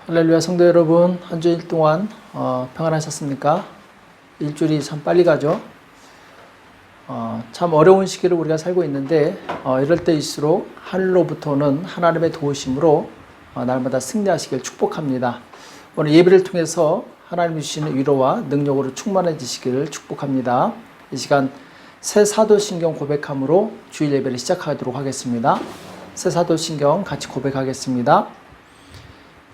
할렐루야 성도 여러분, 한 주일 동안 평안하셨습니까? 일주일이 참 빨리 가죠. 참 어려운 시기를 우리가 살고 있는데 이럴 때일수록 하늘로부터는 하나님의 도우심으로 날마다 승리하시길 축복합니다. 오늘 예배를 통해서 하나님 주시는 위로와 능력으로 충만해지시기를 축복합니다. 이 시간 새 사도신경 고백함으로 주일 예배를 시작하도록 하겠습니다. 새 사도신경 같이 고백하겠습니다.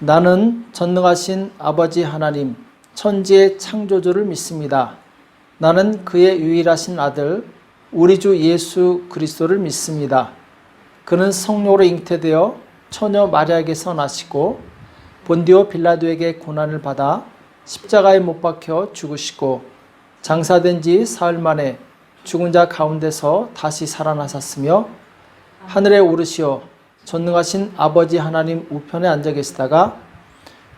나는 전능하신 아버지 하나님, 천지의 창조주를 믿습니다. 나는 그의 유일하신 아들, 우리 주 예수 그리스도를 믿습니다. 그는 성령으로 잉태되어 처녀 마리아에게서 나시고 본디오 빌라도에게 고난을 받아 십자가에 못 박혀 죽으시고 장사된 지 사흘 만에 죽은 자 가운데서 다시 살아나셨으며 하늘에 오르시어 전능하신 아버지 하나님 우편에 앉아 계시다가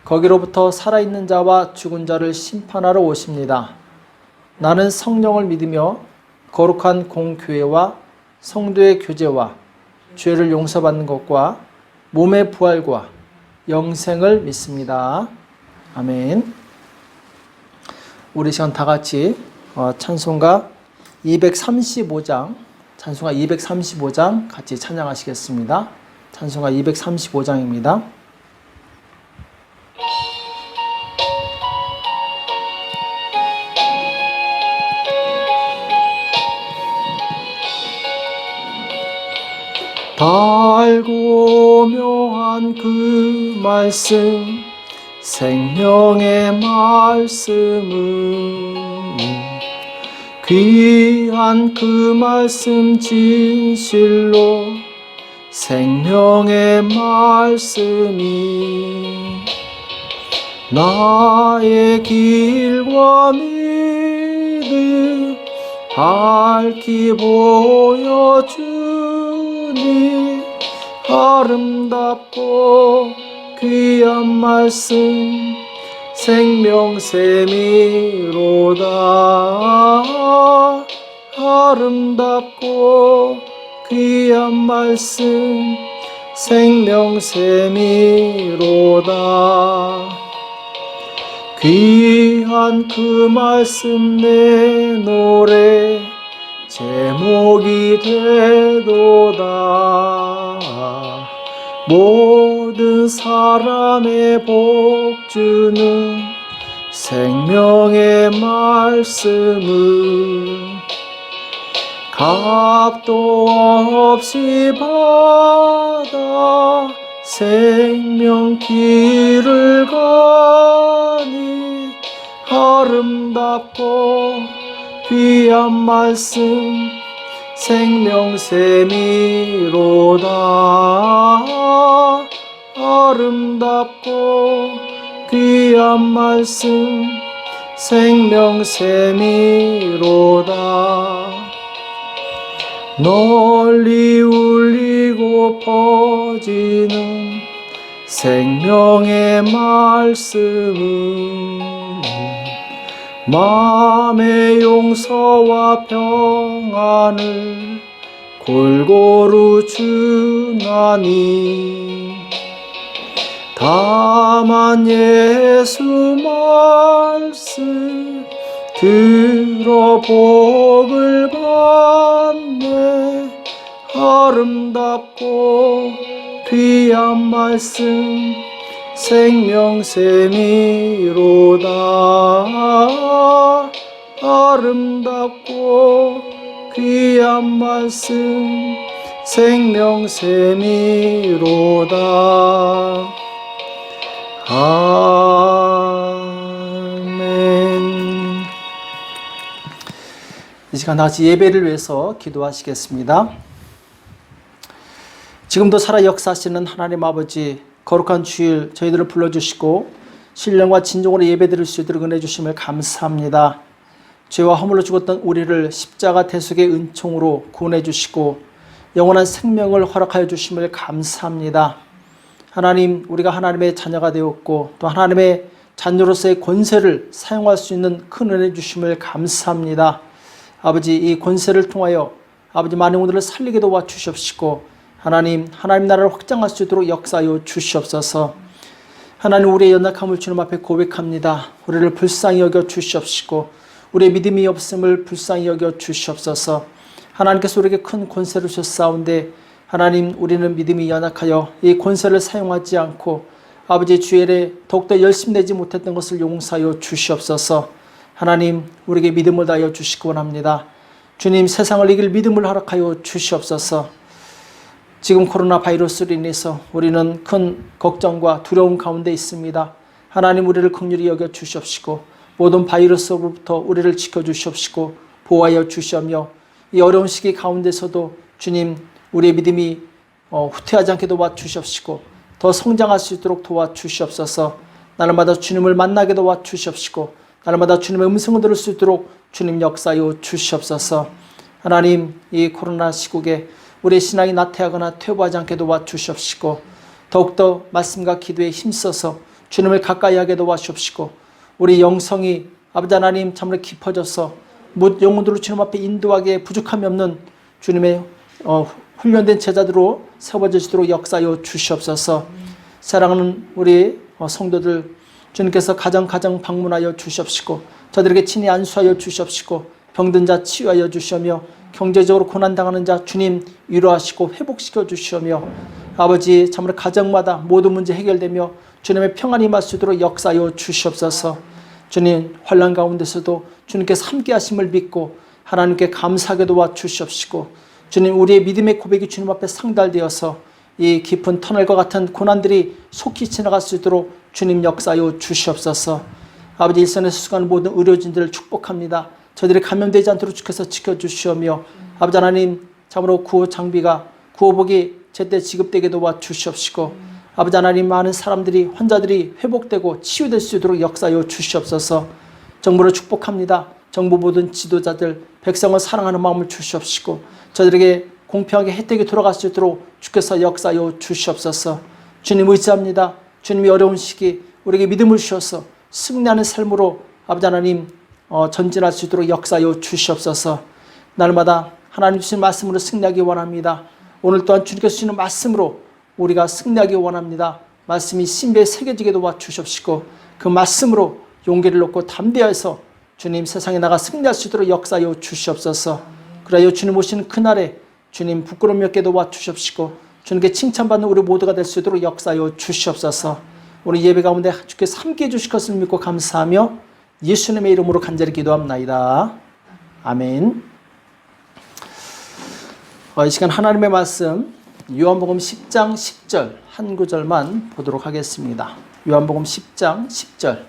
거기로부터 살아있는 자와 죽은 자를 심판하러 오십니다. 나는 성령을 믿으며 거룩한 공교회와 성도의 교제와 죄를 용서받는 것과 몸의 부활과 영생을 믿습니다. 아멘. 우리 시간 다 같이 찬송가 235장 같이 찬양하시겠습니다. 찬송가 235장입니다. 달고 묘한 그 말씀, 생명의 말씀은 귀한 그 말씀 진실로 생명의 말씀이 나의 길과 믿음 밝히 보여주니 아름답고 귀한 말씀 생명샘이로다. 아름답고 귀한 말씀 생명샘이로다. 귀한 그 말씀 내 노래 제목이 되도다. 모든 사람의 복주는 생명의 말씀을 값도 없이 받아 생명 길을 가니 아름답고 귀한 말씀 생명샘이로다. 아름답고 귀한 말씀 생명샘이로다. 널리 울리고 퍼지는 생명의 말씀은 마음의 용서와 평안을 골고루 주나니 다만 예수 말씀 들어 복을 받네. 아름답고 귀한 말씀 생명샘이로다. 아름답고 귀한 말씀 생명샘이로다. 아멘. 이 시간 다같이 예배를 위해서 기도하시겠습니다. 지금도 살아 역사하시는 하나님 아버지, 거룩한 주일 저희들을 불러주시고 신령과 진정으로 예배드릴 수 있도록 은혜 주심을 감사합니다. 죄와 허물로 죽었던 우리를 십자가 대속의 은총으로 구원해 주시고 영원한 생명을 허락하여 주심을 감사합니다. 하나님, 우리가 하나님의 자녀가 되었고 또 하나님의 자녀로서의 권세를 사용할 수 있는 큰 은혜 주심을 감사합니다. 아버지, 이 권세를 통하여 아버지 많은 분들을 살리게 도와 주시옵시고 하나님 나라를 확장할 수 있도록 역사하여 주시옵소서. 하나님, 우리의 연약함을 주님 앞에 고백합니다. 우리를 불쌍히 여겨 주시옵시고 우리의 믿음이 없음을 불쌍히 여겨 주시옵소서. 하나님께서 우리에게 큰 권세를 주셨사온데 하나님, 우리는 믿음이 연약하여 이 권세를 사용하지 않고 아버지 주일에 더욱더 열심히 내지 못했던 것을 용서하여 주시옵소서. 하나님, 우리에게 믿음을 다하여 주시기 원합니다. 주님, 세상을 이길 믿음을 허락하여 주시옵소서. 지금 코로나 바이러스로 인해서 우리는 큰 걱정과 두려움 가운데 있습니다. 하나님, 우리를 긍휼히 여겨 주시옵시고 모든 바이러스로부터 우리를 지켜주시옵시고 보호하여 주시며 이 어려운 시기 가운데서도 주님, 우리의 믿음이 후퇴하지 않게 도와주시옵시고 더 성장할 수 있도록 도와주시옵소서. 날마다 주님을 만나게 도와주시옵시고 날마다 주님의 음성을 들을 수 있도록 주님 역사하여 주시옵소서. 하나님, 이 코로나 시국에 우리의 신앙이 나태하거나 퇴보하지 않게 도와주시옵시고 더욱더 말씀과 기도에 힘써서 주님을 가까이 하게 도와주시옵시고 우리 영성이 아버지 하나님 참으로 깊어져서 영혼들을 주님 앞에 인도하기에 부족함이 없는 주님의 훈련된 제자들로 세워지도록 역사하여 주시옵소서. 사랑하는 우리 성도들, 주님께서 가정 방문하여 주시옵시고 저들에게 친히 안수하여 주시옵시고 병든 자 치유하여 주시며 경제적으로 고난당하는 자 주님 위로하시고 회복시켜 주시며 아버지 참으로 가정마다 모든 문제 해결되며 주님의 평안이 임할 수 있도록 역사하여 주시옵소서. 주님, 환난 가운데서도 주님께서 함께 하심을 믿고 하나님께 감사하게 도와주시옵시고 주님, 우리의 믿음의 고백이 주님 앞에 상달되어서 이 깊은 터널과 같은 고난들이 속히 지나갈 수 있도록 주님 역사하여 주시옵소서. 아버지, 일선에서 수고하는 모든 의료진들을 축복합니다. 저들이 감염되지 않도록 주께서 지켜주시오며 아버지 하나님, 참으로 구호 장비가 구호복이 제때 지급되게 도와주시옵시고 아버지 하나님, 많은 사람들이 환자들이 회복되고 치유될 수 있도록 역사하여 주시옵소서. 정부를 축복합니다. 정부 모든 지도자들 백성을 사랑하는 마음을 주시옵시고 저들에게 공평하게 혜택이 돌아갈 수 있도록 주께서 역사하여 주시옵소서. 주님 의지합니다. 주님이 어려운 시기 우리에게 믿음을 주셔서 승리하는 삶으로 아버지 하나님 전진할 수 있도록 역사하여 주시옵소서. 날마다 하나님 주신 말씀으로 승리하기 원합니다. 오늘 또한 주님께서 주시는 말씀으로 우리가 승리하기 원합니다. 말씀이 신비에 새겨지게 도와주시옵시고 그 말씀으로 용기를 얻고 담대해서 주님 세상에 나가 승리할 수 있도록 역사하여 주시옵소서. 그래야 주님 오시는 그날에 주님 부끄러움이 없게 도와주시옵시고 주님께 칭찬받는 우리 모두가 될 수 있도록 역사하여 주시옵소서. 오늘 예배 가운데 주께서 함께해 주실 것을 믿고 감사하며 예수님의 이름으로 간절히 기도합나이다. 아멘. 이 시간 하나님의 말씀 요한복음 10장 10절 한 구절만 보도록 하겠습니다. 요한복음 10장 10절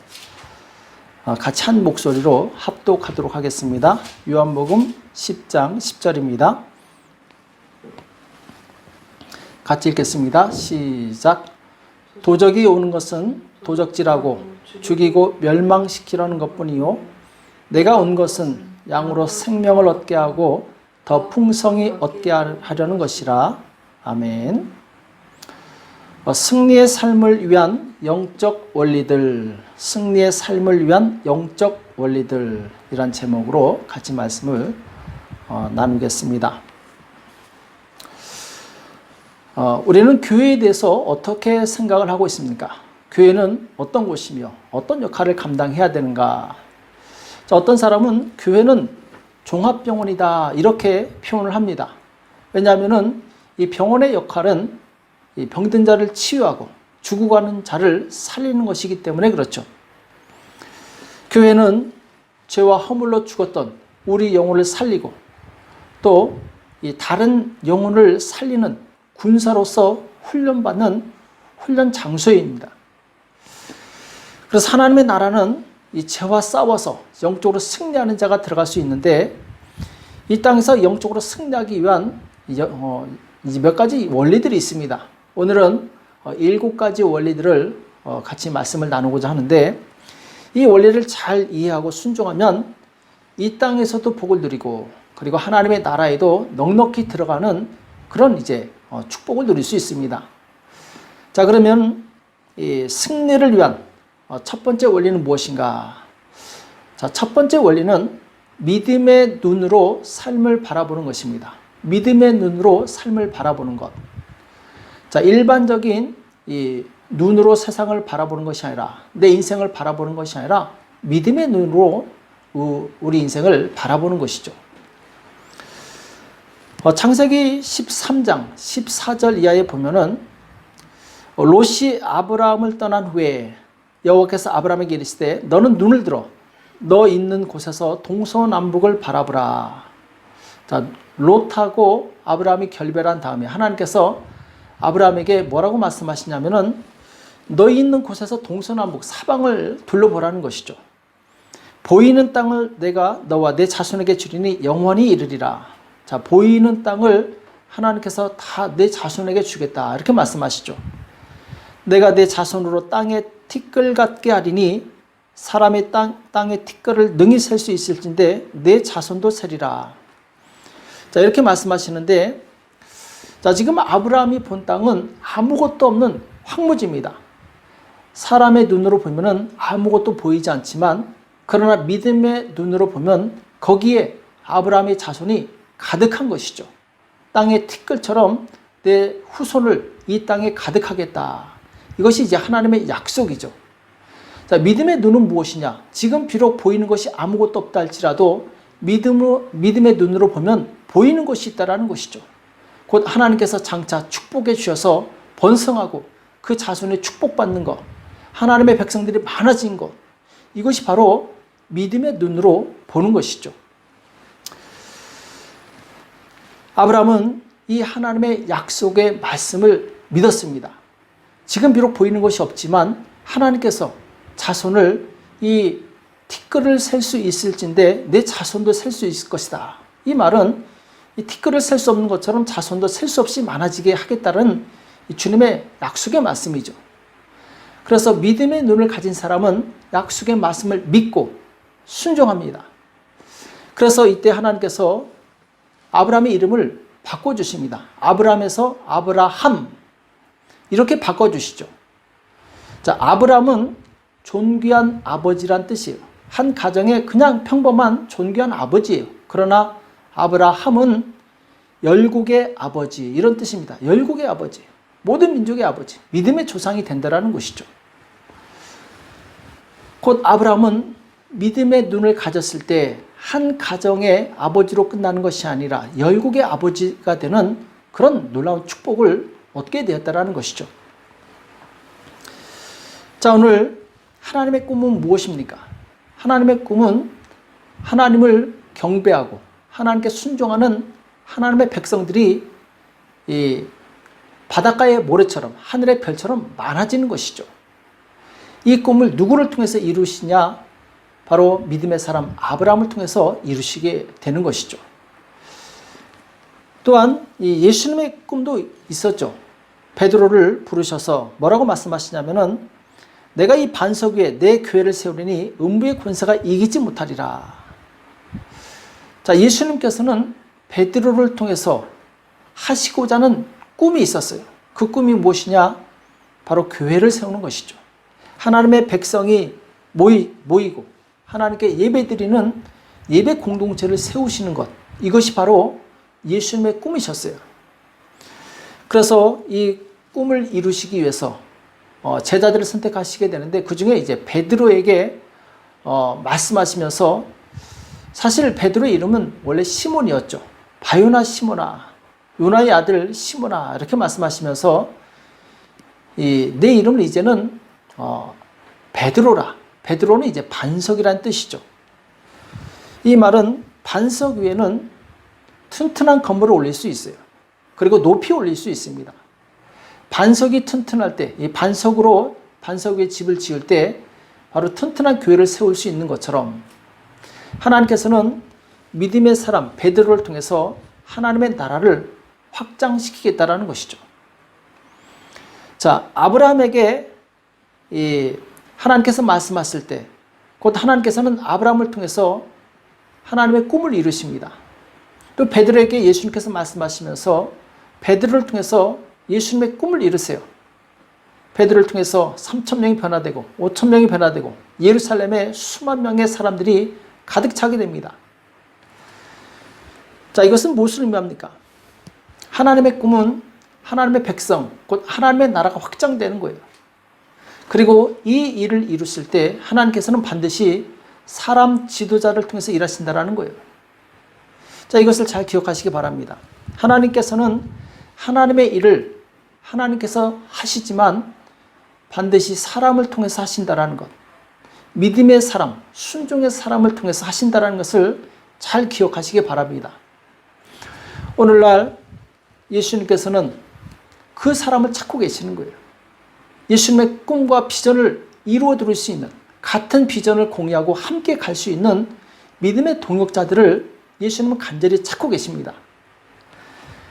같이 한 목소리로 합독하도록 하겠습니다. 요한복음 10장 10절입니다. 같이 읽겠습니다. 시작. 도적이 오는 것은 도적질하고 죽이고 멸망시키려는 것뿐이요 내가 온 것은 양으로 생명을 얻게 하고 더 풍성히 얻게 하려는 것이라. 아멘. 승리의 삶을 위한 영적 원리들, 승리의 삶을 위한 영적 원리들 이란 제목으로 같이 말씀을 나누겠습니다. 우리는 교회에 대해서 어떻게 생각을 하고 있습니까? 교회는 어떤 곳이며 어떤 역할을 감당해야 되는가? 어떤 사람은 교회는 종합병원이다 이렇게 표현을 합니다. 왜냐하면 이 병원의 역할은 이 병든 자를 치유하고 죽어가는 자를 살리는 것이기 때문에 그렇죠. 교회는 죄와 허물로 죽었던 우리 영혼을 살리고 또 이 다른 영혼을 살리는 군사로서 훈련받는 훈련 장소입니다. 그래서 하나님의 나라는 이 죄와 싸워서 영적으로 승리하는 자가 들어갈 수 있는데 이 땅에서 영적으로 승리하기 위한 몇 가지 원리들이 있습니다. 오늘은 7가지 원리들을 같이 말씀을 나누고자 하는데 이 원리를 잘 이해하고 순종하면 이 땅에서도 복을 누리고 그리고 하나님의 나라에도 넉넉히 들어가는 그런 축복을 누릴 수 있습니다. 자, 그러면 이 승리를 위한 첫 번째 원리는 무엇인가? 자, 첫 번째 원리는 믿음의 눈으로 삶을 바라보는 것입니다. 믿음의 눈으로 삶을 바라보는 것. 자, 일반적인 이 눈으로 세상을 바라보는 것이 아니라, 내 인생을 바라보는 것이 아니라 믿음의 눈으로 우리 인생을 바라보는 것이죠. 창세기 13장 14절 이하에 보면은 롯이 아브라함을 떠난 후에 여호와께서 아브라함에게 이르시되 너는 눈을 들어 너 있는 곳에서 동서남북을 바라보라. 자, 롯하고 아브라함이 결별한 다음에 하나님께서 아브라함에게 뭐라고 말씀하시냐면은 너 있는 곳에서 동서남북 사방을 둘러보라는 것이죠. 보이는 땅을 내가 너와 내 자손에게 주리니 영원히 이르리라. 자, 보이는 땅을 하나님께서 다 내 자손에게 주겠다, 이렇게 말씀하시죠. 내가 내 자손으로 땅에 티끌 같게 하리니 사람의 땅의 티끌을 능히 셀 수 있을진데 내 자손도 세리라. 자, 이렇게 말씀하시는데, 자, 지금 아브라함이 본 땅은 아무것도 없는 황무지입니다. 사람의 눈으로 보면은 아무것도 보이지 않지만, 그러나 믿음의 눈으로 보면 거기에 아브라함의 자손이 가득한 것이죠. 땅의 티끌처럼 내 후손을 이 땅에 가득하겠다. 이것이 이제 하나님의 약속이죠. 자, 믿음의 눈은 무엇이냐? 지금 비록 보이는 것이 아무것도 없다 할지라도 믿음의 눈으로 보면 보이는 것이 있다라는 것이죠. 곧 하나님께서 장차 축복해 주셔서 번성하고 그 자손의 축복받는 것, 하나님의 백성들이 많아진 것, 이것이 바로 믿음의 눈으로 보는 것이죠. 아브라함은 이 하나님의 약속의 말씀을 믿었습니다. 지금 비록 보이는 것이 없지만 하나님께서 자손을 이 티끌을 셀 수 있을진데 내 자손도 셀 수 있을 것이다. 이 말은 이 티끌을 셀 수 없는 것처럼 자손도 셀 수 없이 많아지게 하겠다는 주님의 약속의 말씀이죠. 그래서 믿음의 눈을 가진 사람은 약속의 말씀을 믿고 순종합니다. 그래서 이때 하나님께서 아브라함의 이름을 바꿔주십니다. 아브라함에서 아브라함, 이렇게 바꿔주시죠. 자, 아브라함은 존귀한 아버지란 뜻이에요. 한 가정의 그냥 평범한 존귀한 아버지예요. 그러나 아브라함은 열국의 아버지, 이런 뜻입니다. 열국의 아버지, 모든 민족의 아버지, 믿음의 조상이 된다는 것이죠. 곧 아브라함은 믿음의 눈을 가졌을 때 한 가정의 아버지로 끝나는 것이 아니라 열국의 아버지가 되는 그런 놀라운 축복을 얻게 되었다는 것이죠. 자, 오늘 하나님의 꿈은 무엇입니까? 하나님의 꿈은 하나님을 경배하고 하나님께 순종하는 하나님의 백성들이 이 바닷가의 모래처럼 하늘의 별처럼 많아지는 것이죠. 이 꿈을 누구를 통해서 이루시냐? 바로 믿음의 사람 아브라함을 통해서 이루시게 되는 것이죠. 또한 이 예수님의 꿈도 있었죠. 베드로를 부르셔서 뭐라고 말씀하시냐면은 내가 이 반석 위에 내 교회를 세우리니 음부의 권세가 이기지 못하리라. 자, 예수님께서는 베드로를 통해서 하시고자 하는 꿈이 있었어요. 그 꿈이 무엇이냐? 바로 교회를 세우는 것이죠. 하나님의 백성이 모이고 하나님께 예배드리는 예배 공동체를 세우시는 것, 이것이 바로 예수님의 꿈이셨어요. 그래서 이 꿈을 이루시기 위해서 제자들을 선택하시게 되는데, 그 중에 이제 베드로에게 말씀하시면서, 사실 베드로의 이름은 원래 시몬이었죠. 바요나 시몬아, 요나의 아들 시몬아, 이렇게 말씀하시면서 내 이름을 이제는 베드로라. 베드로는 이제 반석이라는 뜻이죠. 이 말은 반석 위에는 튼튼한 건물을 올릴 수 있어요. 그리고 높이 올릴 수 있습니다. 반석이 튼튼할 때, 이 반석 위에 집을 지을 때 바로 튼튼한 교회를 세울 수 있는 것처럼 하나님께서는 믿음의 사람 베드로를 통해서 하나님의 나라를 확장시키겠다라는 것이죠. 자, 아브라함에게 하나님께서 말씀하실 때, 곧 하나님께서는 아브라함을 통해서 하나님의 꿈을 이루십니다. 또 베드로에게 예수님께서 말씀하시면서 베드로를 통해서 예수님의 꿈을 이루세요. 베드로를 통해서 3,000명이 변화되고 5,000명이 변화되고 예루살렘에 수만 명의 사람들이 가득 차게 됩니다. 자, 이것은 무엇을 의미합니까? 하나님의 꿈은 하나님의 백성, 곧 하나님의 나라가 확장되는 거예요. 그리고 이 일을 이루실 때 하나님께서는 반드시 사람 지도자를 통해서 일하신다라는 거예요. 자, 이것을 잘 기억하시기 바랍니다. 하나님께서는 하나님의 일을 하나님께서 하시지만 반드시 사람을 통해서 하신다라는 것. 믿음의 사람, 순종의 사람을 통해서 하신다라는 것을 잘 기억하시기 바랍니다. 오늘날 예수님께서는 그 사람을 찾고 계시는 거예요. 예수님의 꿈과 비전을 이루어 드릴 수 있는, 같은 비전을 공유하고 함께 갈 수 있는 믿음의 동역자들을 예수님은 간절히 찾고 계십니다.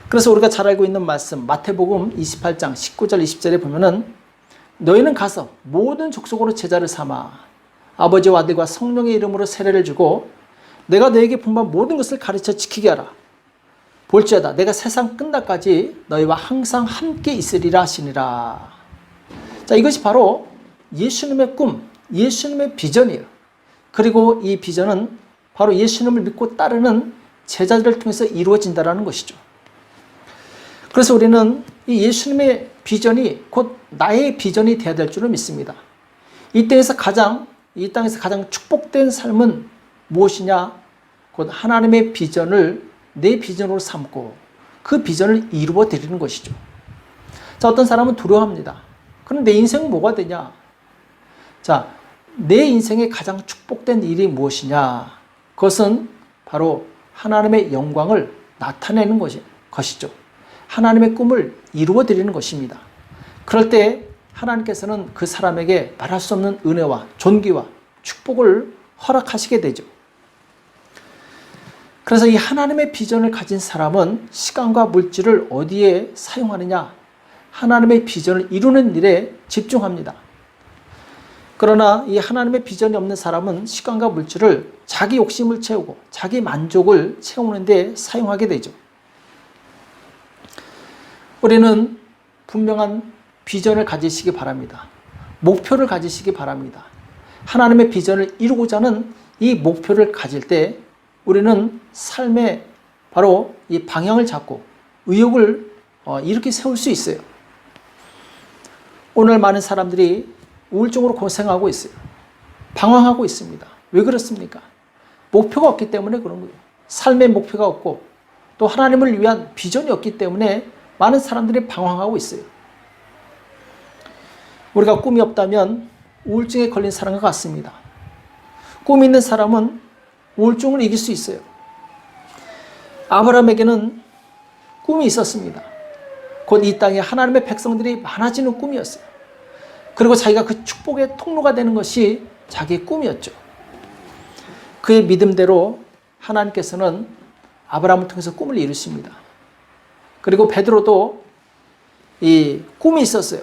그래서 우리가 잘 알고 있는 말씀 마태복음 28장 19절 20절에 보면은 너희는 가서 모든 족속으로 제자를 삼아 아버지와 아들과 성령의 이름으로 세례를 주고 내가 너에게 분부한 모든 것을 가르쳐 지키게 하라. 볼지어다 내가 세상 끝날까지 너희와 항상 함께 있으리라 하시니라. 자, 이것이 바로 예수님의 꿈, 예수님의 비전이에요. 그리고 이 비전은 바로 예수님을 믿고 따르는 제자들을 통해서 이루어진다는 것이죠. 그래서 우리는 이 예수님의 비전이 곧 나의 비전이 되어야 될 줄을 믿습니다. 이 땅에서 가장 축복된 삶은 무엇이냐? 곧 하나님의 비전을 내 비전으로 삼고 그 비전을 이루어 드리는 것이죠. 자, 어떤 사람은 두려워합니다. 그럼 내 인생은 뭐가 되냐? 자, 내 인생의 가장 축복된 일이 무엇이냐? 그것은 바로 하나님의 영광을 나타내는 것이죠. 하나님의 꿈을 이루어 드리는 것입니다. 그럴 때 하나님께서는 그 사람에게 말할 수 없는 은혜와 존귀와 축복을 허락하시게 되죠. 그래서 이 하나님의 비전을 가진 사람은 시간과 물질을 어디에 사용하느냐? 하나님의 비전을 이루는 일에 집중합니다. 그러나 이 하나님의 비전이 없는 사람은 시간과 물질을 자기 욕심을 채우고 자기 만족을 채우는 데 사용하게 되죠. 우리는 분명한 비전을 가지시기 바랍니다. 목표를 가지시기 바랍니다. 하나님의 비전을 이루고자 하는 이 목표를 가질 때 우리는 삶에 바로 이 방향을 잡고 의욕을 이렇게 세울 수 있어요. 오늘 많은 사람들이 우울증으로 고생하고 있어요. 방황하고 있습니다. 왜 그렇습니까? 목표가 없기 때문에 그런 거예요. 삶의 목표가 없고 또 하나님을 위한 비전이 없기 때문에 많은 사람들이 방황하고 있어요. 우리가 꿈이 없다면 우울증에 걸린 사람과 같습니다. 꿈이 있는 사람은 우울증을 이길 수 있어요. 아브라함에게는 꿈이 있었습니다. 곧 이 땅에 하나님의 백성들이 많아지는 꿈이었어요. 그리고 자기가 그 축복의 통로가 되는 것이 자기의 꿈이었죠. 그의 믿음대로 하나님께서는 아브라함을 통해서 꿈을 이루십니다. 그리고 베드로도 이 꿈이 있었어요.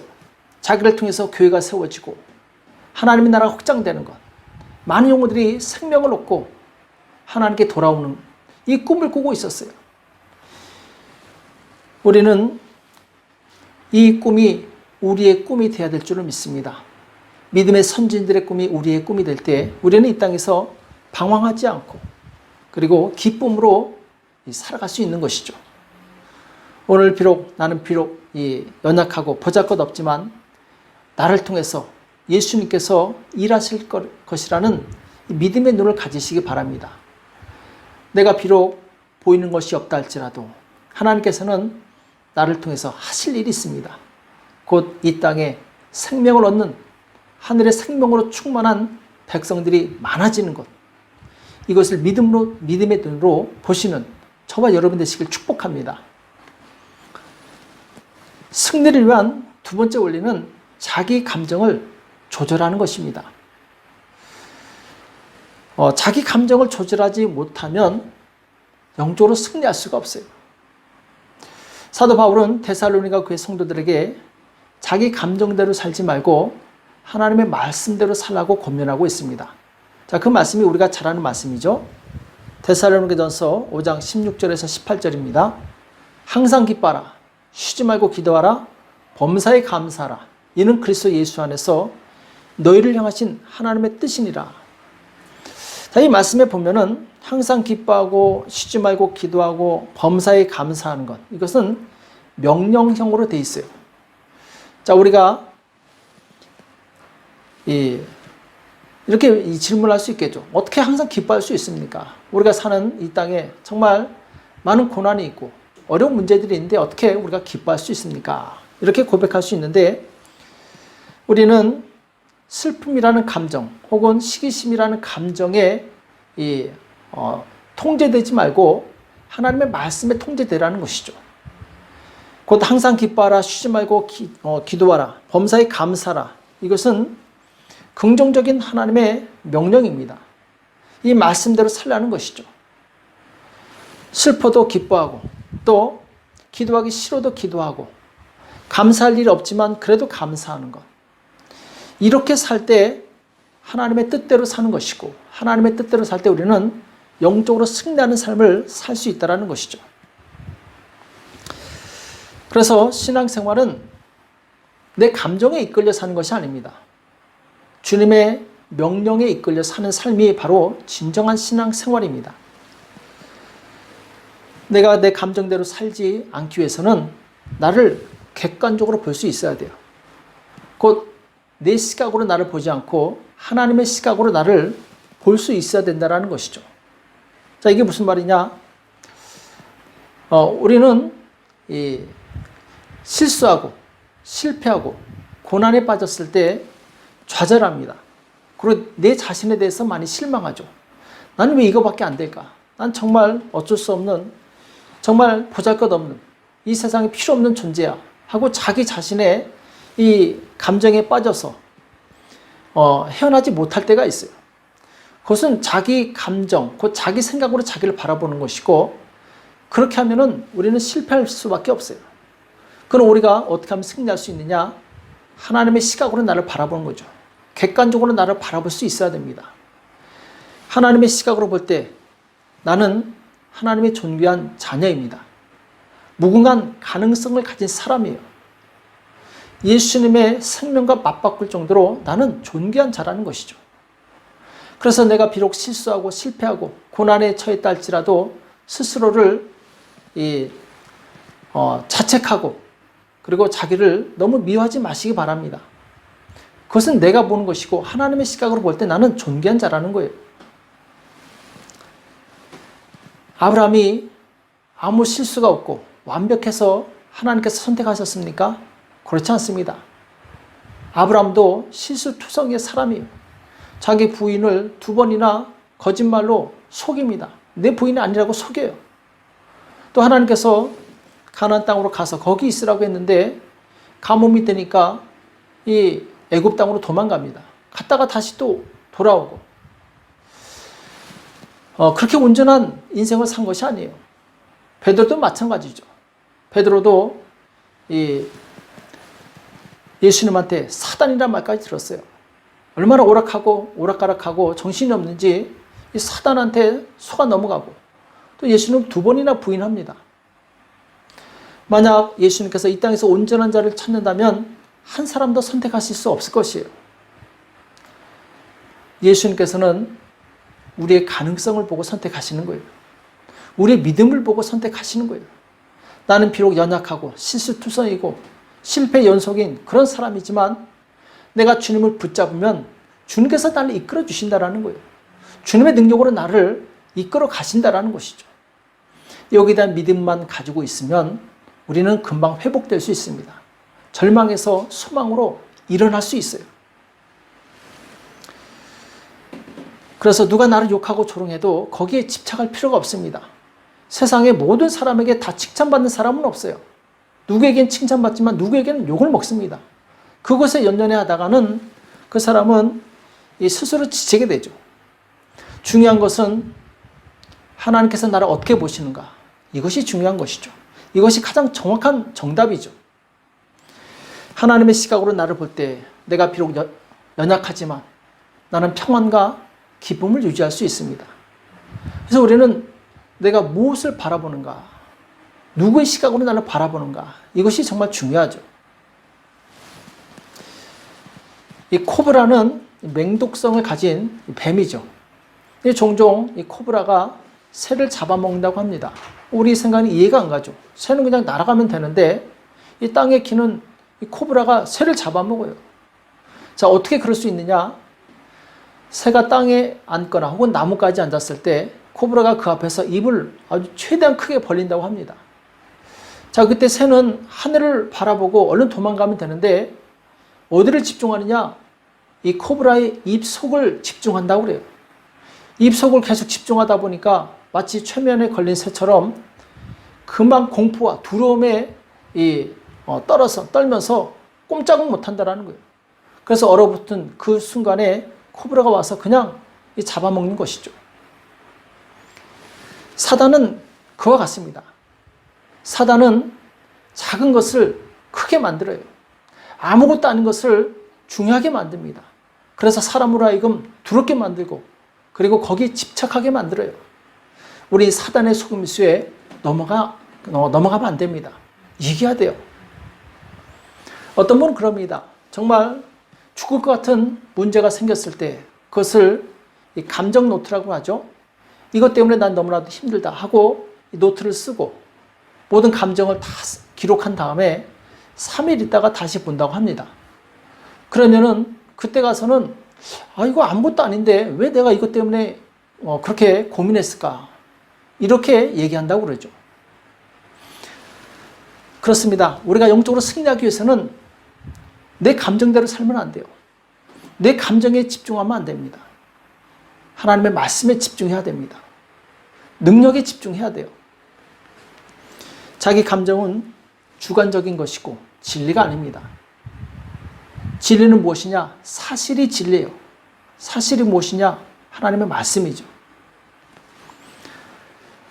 자기를 통해서 교회가 세워지고 하나님의 나라가 확장되는 것, 많은 영혼들이 생명을 얻고 하나님께 돌아오는 이 꿈을 꾸고 있었어요. 우리는 이 꿈이 우리의 꿈이 되어야 될 줄을 믿습니다. 믿음의 선진들의 꿈이 우리의 꿈이 될 때 우리는 이 땅에서 방황하지 않고 그리고 기쁨으로 살아갈 수 있는 것이죠. 오늘 나는 비록 연약하고 보잘것없지만 나를 통해서 예수님께서 일하실 것이라는 믿음의 눈을 가지시기 바랍니다. 내가 비록 보이는 것이 없다 할지라도 하나님께서는 나를 통해서 하실 일이 있습니다. 곧 이 땅에 생명을 얻는 하늘의 생명으로 충만한 백성들이 많아지는 것, 이것을 믿음의 눈으로 보시는 저와 여러분 되시길 축복합니다. 승리를 위한 두 번째 원리는 자기 감정을 조절하는 것입니다. 자기 감정을 조절하지 못하면 영적으로 승리할 수가 없어요. 사도 바울은 데살로니가 교회 성도들에게 자기 감정대로 살지 말고 하나님의 말씀대로 살라고 권면하고 있습니다. 자, 그 말씀이 우리가 잘 아는 말씀이죠. 데살로니가전서 5장 16절에서 18절입니다. 항상 기뻐하라. 쉬지 말고 기도하라. 범사에 감사하라. 이는 그리스도 예수 안에서 너희를 향하신 하나님의 뜻이니라. 자, 이 말씀에 보면은 항상 기뻐하고 쉬지 말고 기도하고 범사에 감사하는 것, 이것은 명령형으로 돼 있어요. 자, 우리가 이렇게 이 질문할 수 있겠죠. 어떻게 항상 기뻐할 수 있습니까? 우리가 사는 이 땅에 정말 많은 고난이 있고 어려운 문제들이 있는데 어떻게 우리가 기뻐할 수 있습니까? 이렇게 고백할 수 있는데, 우리는 슬픔이라는 감정 혹은 시기심이라는 감정에 통제되지 말고 하나님의 말씀에 통제되라는 것이죠. 곧 항상 기뻐하라, 쉬지 말고 기도하라, 범사에 감사하라. 이것은 긍정적인 하나님의 명령입니다. 이 말씀대로 살라는 것이죠. 슬퍼도 기뻐하고, 또 기도하기 싫어도 기도하고, 감사할 일이 없지만 그래도 감사하는 것. 이렇게 살 때 하나님의 뜻대로 사는 것이고, 하나님의 뜻대로 살 때 우리는 영적으로 승리하는 삶을 살 수 있다는 것이죠. 그래서 신앙생활은 내 감정에 이끌려 사는 것이 아닙니다. 주님의 명령에 이끌려 사는 삶이 바로 진정한 신앙생활입니다. 내가 내 감정대로 살지 않기 위해서는 나를 객관적으로 볼 수 있어야 돼요. 곧 내 시각으로 나를 보지 않고 하나님의 시각으로 나를 볼 수 있어야 된다는 것이죠. 자, 이게 무슨 말이냐? 우리는 실수하고 실패하고 고난에 빠졌을 때 좌절합니다. 그리고 내 자신에 대해서 많이 실망하죠. 나는 왜 이거밖에 안 될까? 난 정말 어쩔 수 없는, 정말 보잘것없는, 이 세상에 필요 없는 존재야 하고 자기 자신의 이 감정에 빠져서 헤어나지 못할 때가 있어요. 그것은 자기 감정, 곧 자기 생각으로 자기를 바라보는 것이고, 그렇게 하면은 우리는 실패할 수밖에 없어요. 그럼 우리가 어떻게 하면 승리할 수 있느냐? 하나님의 시각으로 나를 바라보는 거죠. 객관적으로 나를 바라볼 수 있어야 됩니다. 하나님의 시각으로 볼 때 나는 하나님의 존귀한 자녀입니다. 무궁한 가능성을 가진 사람이에요. 예수님의 생명과 맞바꿀 정도로 나는 존귀한 자라는 것이죠. 그래서 내가 비록 실수하고 실패하고 고난에 처했다 할지라도 스스로를 자책하고 그리고 자기를 너무 미워하지 마시기 바랍니다. 그것은 내가 보는 것이고 하나님의 시각으로 볼 때 나는 존귀한 자라는 거예요. 아브라함이 아무 실수가 없고 완벽해서 하나님께서 선택하셨습니까? 그렇지 않습니다. 아브라함도 실수투성이의 사람이에요. 자기 부인을 2번이나 거짓말로 속입니다. 내 부인이 아니라고 속여요. 또 하나님께서 가나안 땅으로 가서 거기 있으라고 했는데 가뭄이 되니까 이 애굽 땅으로 도망갑니다. 갔다가 다시 또 돌아오고, 그렇게 온전한 인생을 산 것이 아니에요. 베드로도 마찬가지죠. 베드로도 예수님한테 사단이라는 말까지 들었어요. 얼마나 오락가락하고 정신이 없는지 이 사단한테 속아 넘어가고, 또 예수님 2번이나 부인합니다. 만약 예수님께서 이 땅에서 온전한 자를 찾는다면 한 사람도 선택하실 수 없을 것이에요. 예수님께서는 우리의 가능성을 보고 선택하시는 거예요. 우리의 믿음을 보고 선택하시는 거예요. 나는 비록 연약하고 실수투성이고 실패 연속인 그런 사람이지만 내가 주님을 붙잡으면 주님께서 나를 이끌어 주신다라는 거예요. 주님의 능력으로 나를 이끌어 가신다라는 것이죠. 여기에 대한 믿음만 가지고 있으면 우리는 금방 회복될 수 있습니다. 절망에서 소망으로 일어날 수 있어요. 그래서 누가 나를 욕하고 조롱해도 거기에 집착할 필요가 없습니다. 세상의 모든 사람에게 다 칭찬받는 사람은 없어요. 누구에겐 칭찬받지만 누구에게는 욕을 먹습니다. 그것에 연연해 하다가는 그 사람은 스스로 지치게 되죠. 중요한 것은 하나님께서 나를 어떻게 보시는가, 이것이 중요한 것이죠. 이것이 가장 정확한 정답이죠. 하나님의 시각으로 나를 볼 때 내가 비록 연약하지만 나는 평안과 기쁨을 유지할 수 있습니다. 그래서 우리는 내가 무엇을 바라보는가, 누구의 시각으로 나를 바라보는가, 이것이 정말 중요하죠. 이 코브라는 맹독성을 가진 뱀이죠. 종종 이 코브라가 새를 잡아먹는다고 합니다. 우리 생각은 이해가 안 가죠. 새는 그냥 날아가면 되는데 이 땅에 기는 이 코브라가 새를 잡아먹어요. 자, 어떻게 그럴 수 있느냐? 새가 땅에 앉거나 혹은 나무까지 앉았을 때 코브라가 그 앞에서 입을 아주 최대한 크게 벌린다고 합니다. 자, 그때 새는 하늘을 바라보고 얼른 도망가면 되는데 어디를 집중하느냐? 이 코브라의 입 속을 집중한다고 그래요. 입 속을 계속 집중하다 보니까 마치 최면에 걸린 새처럼 금방 공포와 두려움에 떨면서 꼼짝을 못한다라는 거예요. 그래서 얼어붙은 그 순간에 코브라가 와서 그냥 잡아먹는 것이죠. 사단은 그와 같습니다. 사단은 작은 것을 크게 만들어요. 아무것도 아닌 것을 중요하게 만듭니다. 그래서 사람으로 하여금 두렵게 만들고 그리고 거기에 집착하게 만들어요. 우리 사단의 속임수에 넘어가면 안 됩니다. 이겨야 돼요. 어떤 분은 그럽니다. 정말 죽을 것 같은 문제가 생겼을 때 그것을 감정 노트라고 하죠. 이것 때문에 난 너무나도 힘들다 하고 노트를 쓰고 모든 감정을 다 기록한 다음에 3일 있다가 다시 본다고 합니다. 그러면은 그때 가서는 이거 아무것도 아닌데 왜 내가 이것 때문에 그렇게 고민했을까? 이렇게 얘기한다고 그러죠. 그렇습니다. 우리가 영적으로 승리하기 위해서는 내 감정대로 살면 안 돼요. 내 감정에 집중하면 안 됩니다. 하나님의 말씀에 집중해야 됩니다. 능력에 집중해야 돼요. 자기 감정은 주관적인 것이고 진리가 아닙니다. 진리는 무엇이냐? 사실이 진리예요. 사실이 무엇이냐? 하나님의 말씀이죠.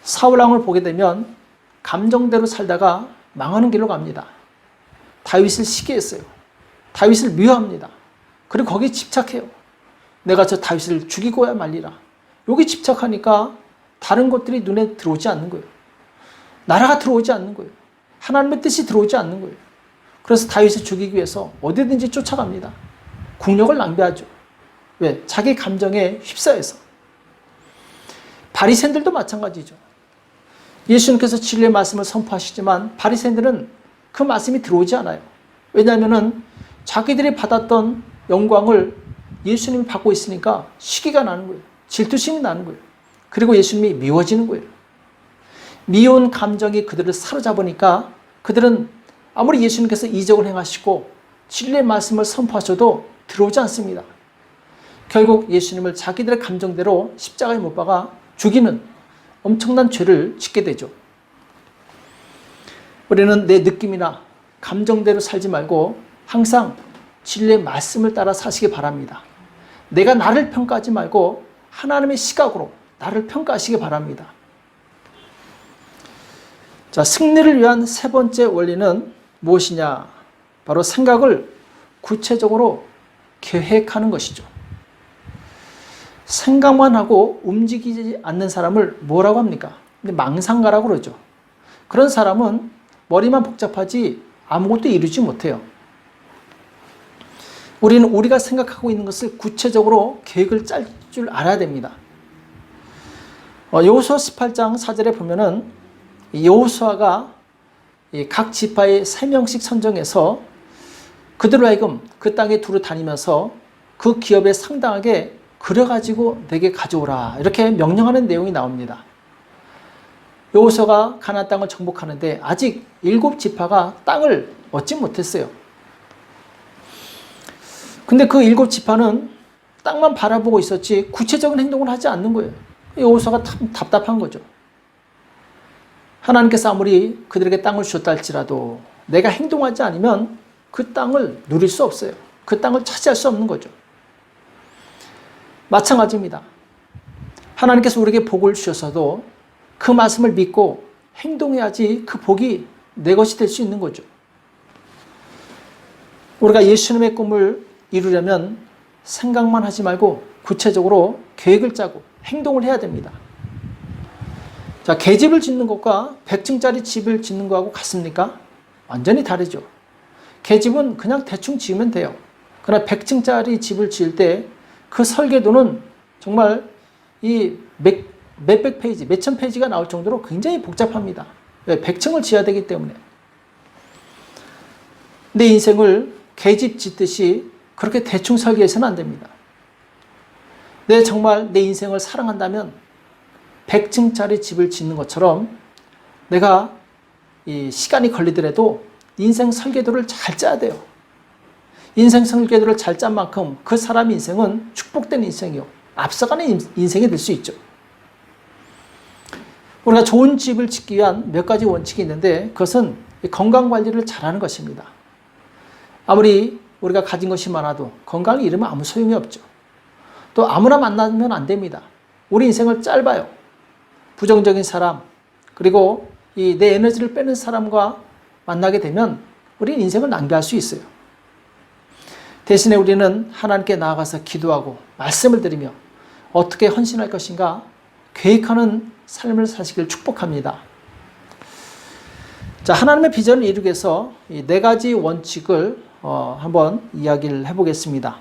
사울왕을 보게 되면 감정대로 살다가 망하는 길로 갑니다. 다윗을 시기했어요. 다윗을 미워합니다. 그리고 거기에 집착해요. 내가 저 다윗을 죽이고야 말리라. 여기 집착하니까 다른 것들이 눈에 들어오지 않는 거예요. 나라가 들어오지 않는 거예요. 하나님의 뜻이 들어오지 않는 거예요. 그래서 다윗을 죽이기 위해서 어디든지 쫓아갑니다. 국력을 낭비하죠. 왜? 자기 감정에 휩싸여서. 바리새인들도 마찬가지죠. 예수님께서 진리의 말씀을 선포하시지만 바리새인들은 그 말씀이 들어오지 않아요. 왜냐하면 자기들이 받았던 영광을 예수님이 받고 있으니까 시기가 나는 거예요. 질투심이 나는 거예요. 그리고 예수님이 미워지는 거예요. 미운 감정이 그들을 사로잡으니까 그들은 아무리 예수님께서 이적을 행하시고 진리의 말씀을 선포하셔도 들어오지 않습니다. 결국 예수님을 자기들의 감정대로 십자가에 못 박아 죽이는 엄청난 죄를 짓게 되죠. 우리는 내 느낌이나 감정대로 살지 말고 항상 진리의 말씀을 따라 사시기 바랍니다. 내가 나를 평가하지 말고 하나님의 시각으로 나를 평가하시기 바랍니다. 자, 승리를 위한 세 번째 원리는 무엇이냐? 바로 생각을 구체적으로 계획하는 것이죠. 생각만 하고 움직이지 않는 사람을 뭐라고 합니까? 망상가라고 그러죠. 그런 사람은 머리만 복잡하지 아무것도 이루지 못해요. 우리는 우리가 생각하고 있는 것을 구체적으로 계획을 짤 줄 알아야 됩니다. 여호수아 18장 4절에 보면은 여호수아가 각 지파에 3명씩 선정해서 그들로 하여금 그 땅에 두루 다니면서 그 기업에 상당하게 그려가지고 내게 가져오라 이렇게 명령하는 내용이 나옵니다. 여호수아가 가나안 땅을 정복하는데 아직 7지파가 땅을 얻지 못했어요. 근데 그 7지파는 땅만 바라보고 있었지 구체적인 행동을 하지 않는 거예요. 여호수아가 참 답답한 거죠. 하나님께서 아무리 그들에게 땅을 주셨다 할지라도 내가 행동하지 않으면 그 땅을 누릴 수 없어요. 그 땅을 차지할 수 없는 거죠. 마찬가지입니다. 하나님께서 우리에게 복을 주셔서도 그 말씀을 믿고 행동해야지 그 복이 내 것이 될 수 있는 거죠. 우리가 예수님의 꿈을 이루려면 생각만 하지 말고 구체적으로 계획을 짜고 행동을 해야 됩니다. 자, 계집을 짓는 것과 100층짜리 집을 짓는 것하고 같습니까? 완전히 다르죠. 계집은 그냥 대충 지으면 돼요. 그러나 100층짜리 집을 지을 때 그 설계도는 정말 이 몇백 페이지, 몇천 페이지가 나올 정도로 굉장히 복잡합니다. 왜? 100층을 지어야 되기 때문에. 내 인생을 계집 짓듯이 그렇게 대충 설계해서는 안 됩니다. 정말 내 인생을 사랑한다면 100층짜리 집을 짓는 것처럼 내가 이 시간이 걸리더라도 인생 설계도를 잘 짜야 돼요. 인생 설계도를 잘 짠 만큼 그 사람 인생은 축복된 인생이요, 앞서가는 인생이 될 수 있죠. 우리가 좋은 집을 짓기 위한 몇 가지 원칙이 있는데 그것은 건강관리를 잘하는 것입니다. 아무리 우리가 가진 것이 많아도 건강을 잃으면 아무 소용이 없죠. 또 아무나 만나면 안 됩니다. 우리 인생을 짧아요. 부정적인 사람, 그리고 내 에너지를 빼는 사람과 만나게 되면 우리 인생을 낭비할 수 있어요. 대신에 우리는 하나님께 나아가서 기도하고 말씀을 드리며 어떻게 헌신할 것인가 계획하는 삶을 사시길 축복합니다. 자, 하나님의 비전을 이루기 위해서 이 4가지 원칙을 한번 이야기를 해보겠습니다.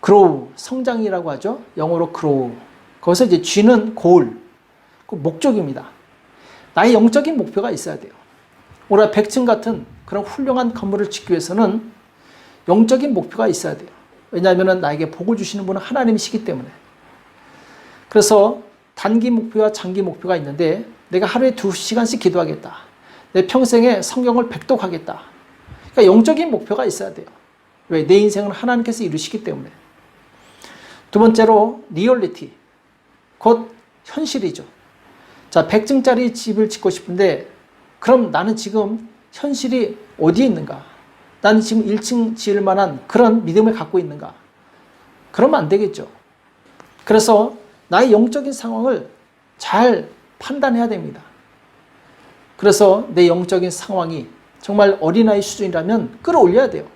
grow, 성장이라고 하죠. 영어로 grow. 거기서 이제 G는 goal, 그 목적입니다. 나의 영적인 목표가 있어야 돼요. 우리가 100층 같은 그런 훌륭한 건물을 짓기 위해서는 영적인 목표가 있어야 돼요. 왜냐하면 나에게 복을 주시는 분은 하나님이시기 때문에. 그래서 단기 목표와 장기 목표가 있는데 내가 하루에 2시간씩 기도하겠다. 내 평생에 성경을 100독하겠다. 그러니까 영적인 목표가 있어야 돼요. 왜? 내 인생은 하나님께서 이루시기 때문에. 두 번째로 리얼리티, 곧 현실이죠. 자, 100층짜리 집을 짓고 싶은데 그럼 나는 지금 현실이 어디에 있는가? 나는 지금 1층 지을 만한 그런 믿음을 갖고 있는가? 그러면 안 되겠죠. 그래서 나의 영적인 상황을 잘 판단해야 됩니다. 그래서 내 영적인 상황이 정말 어린아이 수준이라면 끌어올려야 돼요.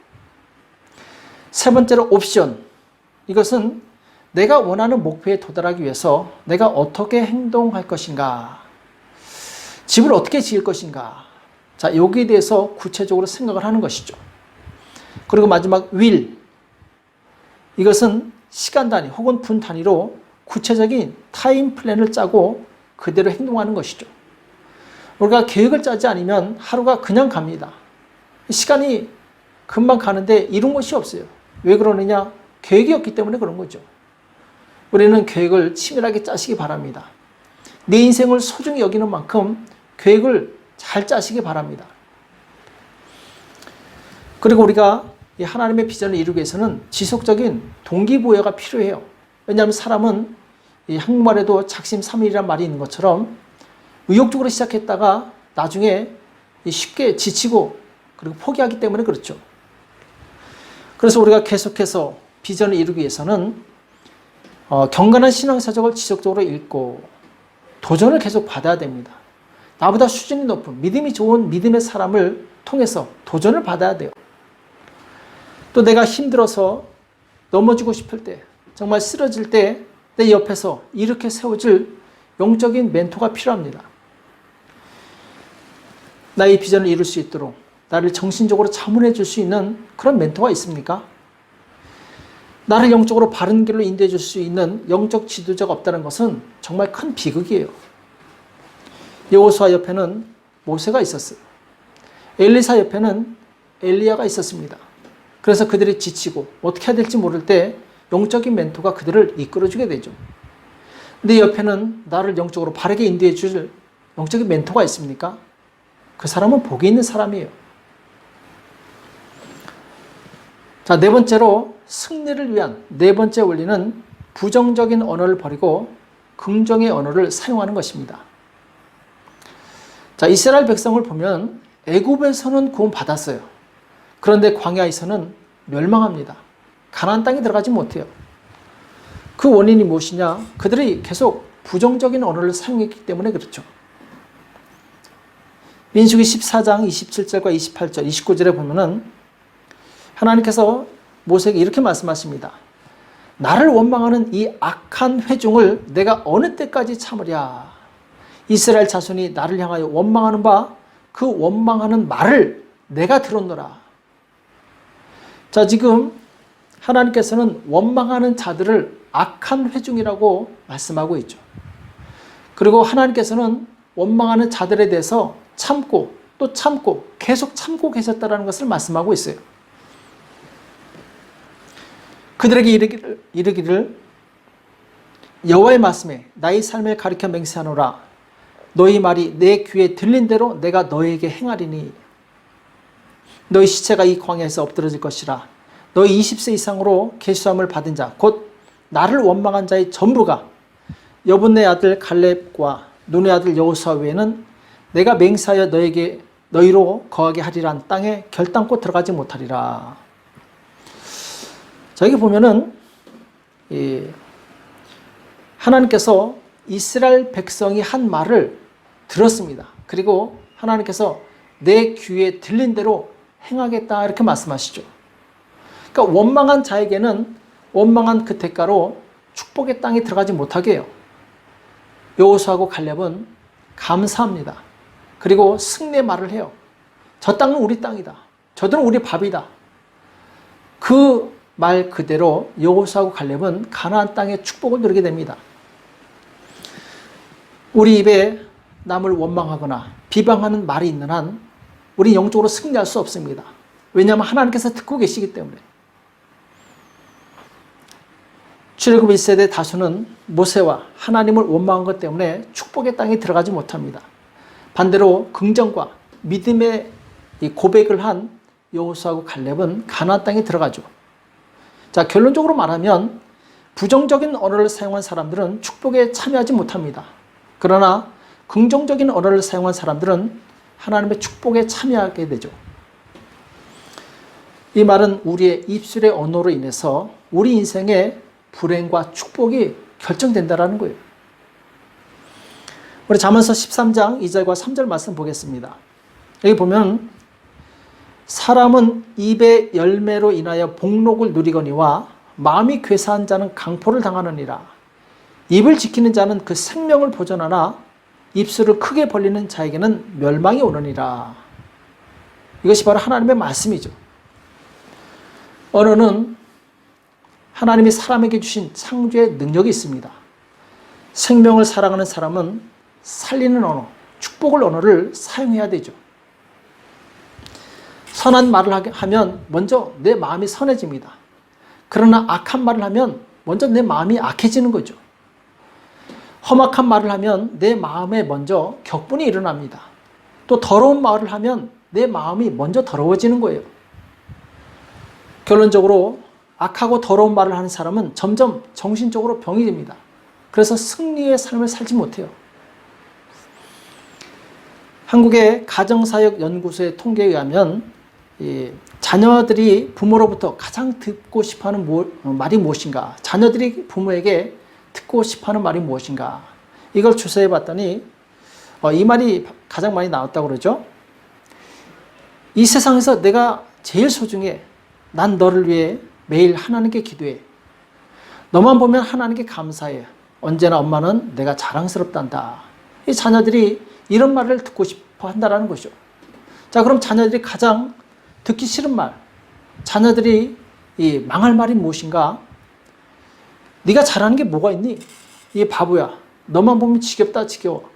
세 번째로 옵션. 이것은 내가 원하는 목표에 도달하기 위해서 내가 어떻게 행동할 것인가? 집을 어떻게 지을 것인가? 자, 여기에 대해서 구체적으로 생각을 하는 것이죠. 그리고 마지막 will. 이것은 시간 단위 혹은 분 단위로 구체적인 타임 플랜을 짜고 그대로 행동하는 것이죠. 우리가 계획을 짜지 않으면 하루가 그냥 갑니다. 시간이 금방 가는데 이룬 것이 없어요. 왜 그러느냐? 계획이 없기 때문에 그런 거죠. 우리는 계획을 치밀하게 짜시기 바랍니다. 내 인생을 소중히 여기는 만큼 계획을 잘 짜시기 바랍니다. 그리고 우리가 이 하나님의 비전을 이루기 위해서는 지속적인 동기부여가 필요해요. 왜냐하면 사람은 이 한국말에도 작심삼일이란 말이 있는 것처럼 의욕적으로 시작했다가 나중에 쉽게 지치고 그리고 포기하기 때문에 그렇죠. 그래서 우리가 계속해서 비전을 이루기 위해서는 경건한 신앙사적을 지속적으로 읽고 도전을 계속 받아야 됩니다. 나보다 수준이 높은 믿음이 좋은 믿음의 사람을 통해서 도전을 받아야 돼요. 또 내가 힘들어서 넘어지고 싶을 때, 정말 쓰러질 때 내 옆에서 이렇게 세워줄 영적인 멘토가 필요합니다. 나의 비전을 이룰 수 있도록 나를 정신적으로 자문해 줄 수 있는 그런 멘토가 있습니까? 나를 영적으로 바른 길로 인도해 줄 수 있는 영적 지도자가 없다는 것은 정말 큰 비극이에요. 여호수아 옆에는 모세가 있었어요. 엘리사 옆에는 엘리야가 있었습니다. 그래서 그들이 지치고 어떻게 해야 될지 모를 때 영적인 멘토가 그들을 이끌어주게 되죠. 내 옆에는 나를 영적으로 바르게 인도해 줄 영적인 멘토가 있습니까? 그 사람은 복이 있는 사람이에요. 자, 네 번째로 승리를 위한 네 번째 원리는 부정적인 언어를 버리고 긍정의 언어를 사용하는 것입니다. 자, 이스라엘 백성을 보면 애굽에서는 구원받았어요. 그런데 광야에서는 멸망합니다. 가나안 땅에 들어가지 못해요. 그 원인이 무엇이냐? 그들이 계속 부정적인 언어를 사용했기 때문에 그렇죠. 민수기 14장 27절과 28절, 29절에 보면은 하나님께서 모세에게 이렇게 말씀하십니다. 나를 원망하는 이 악한 회중을 내가 어느 때까지 참으랴? 이스라엘 자손이 나를 향하여 원망하는 바 그 원망하는 말을 내가 들었노라. 자, 지금 하나님께서는 원망하는 자들을 악한 회중이라고 말씀하고 있죠. 그리고 하나님께서는 원망하는 자들에 대해서 참고 또 참고 계속 참고 계셨다는 것을 말씀하고 있어요. 그들에게 이르기를 여호와의 말씀에 나의 삶을 가리켜 맹세하노라. 너희 말이 내 귀에 들린 대로 내가 너에게 행하리니 너희 시체가 이 광야에서 엎드러질 것이라. 너희 20세 이상으로 계수함을 받은 자 곧 나를 원망한 자의 전부가 여분네 아들 갈렙과 눈의 아들 여호수아 외에는 내가 맹세하여 너희로 거하게 하리란 땅에 결단코 들어가지 못하리라. 자, 여기 보면은 하나님께서 이스라엘 백성이 한 말을 들었습니다. 그리고 하나님께서 내 귀에 들린 대로 행하겠다 이렇게 말씀하시죠. 그러니까 원망한 자에게는 원망한 그 대가로 축복의 땅에 들어가지 못하게 해요. 여호수아하고 갈렙은 감사합니다. 그리고 승리의 말을 해요. 저 땅은 우리 땅이다. 저들은 우리 밥이다. 그 말 그대로 여호수아하고 갈렙은 가나안 땅의 축복을 누리게 됩니다. 우리 입에 남을 원망하거나 비방하는 말이 있는 한 우리 영적으로 승리할 수 없습니다. 왜냐하면 하나님께서 듣고 계시기 때문에. 출애굽 1세대 다수는 모세와 하나님을 원망한 것 때문에 축복의 땅에 들어가지 못합니다. 반대로 긍정과 믿음의 고백을 한 여호수아하고 갈렙은 가나안 땅에 들어가죠. 자, 결론적으로 말하면 부정적인 언어를 사용한 사람들은 축복에 참여하지 못합니다. 그러나 긍정적인 언어를 사용한 사람들은 하나님의 축복에 참여하게 되죠. 이 말은 우리의 입술의 언어로 인해서 우리 인생의 불행과 축복이 결정된다는 거예요. 우리 잠언서 13장 2절과 3절 말씀 보겠습니다. 여기 보면 사람은 입의 열매로 인하여 복록을 누리거니와 마음이 괴사한 자는 강포를 당하느니라. 입을 지키는 자는 그 생명을 보존하나 입술을 크게 벌리는 자에게는 멸망이 오느니라. 이것이 바로 하나님의 말씀이죠. 언어는 하나님이 사람에게 주신 창조의 능력이 있습니다. 생명을 사랑하는 사람은 살리는 언어, 축복을 언어를 사용해야 되죠. 선한 말을 하면 먼저 내 마음이 선해집니다. 그러나 악한 말을 하면 먼저 내 마음이 악해지는 거죠. 험악한 말을 하면 내 마음에 먼저 격분이 일어납니다. 또 더러운 말을 하면 내 마음이 먼저 더러워지는 거예요. 결론적으로 악하고 더러운 말을 하는 사람은 점점 정신적으로 병이 됩니다. 그래서 승리의 삶을 살지 못해요. 한국의 가정사역연구소의 통계에 의하면 자녀들이 부모로부터 가장 듣고 싶어하는 말이 무엇인가? 자녀들이 부모에게 듣고 싶어하는 말이 무엇인가? 이걸 조사해 봤더니 이 말이 가장 많이 나왔다고 그러죠. 이 세상에서 내가 제일 소중해. 난 너를 위해 매일 하나님께 기도해. 너만 보면 하나님께 감사해. 언제나 엄마는 내가 자랑스럽단다. 이 자녀들이 이런 말을 듣고 싶어 한다는 것이죠. 자, 그럼 자녀들이 가장 듣기 싫은 말, 자녀들이 망할 말이 무엇인가? 네가 잘하는 게 뭐가 있니? 이 바보야. 너만 보면 지겹다 지겨워.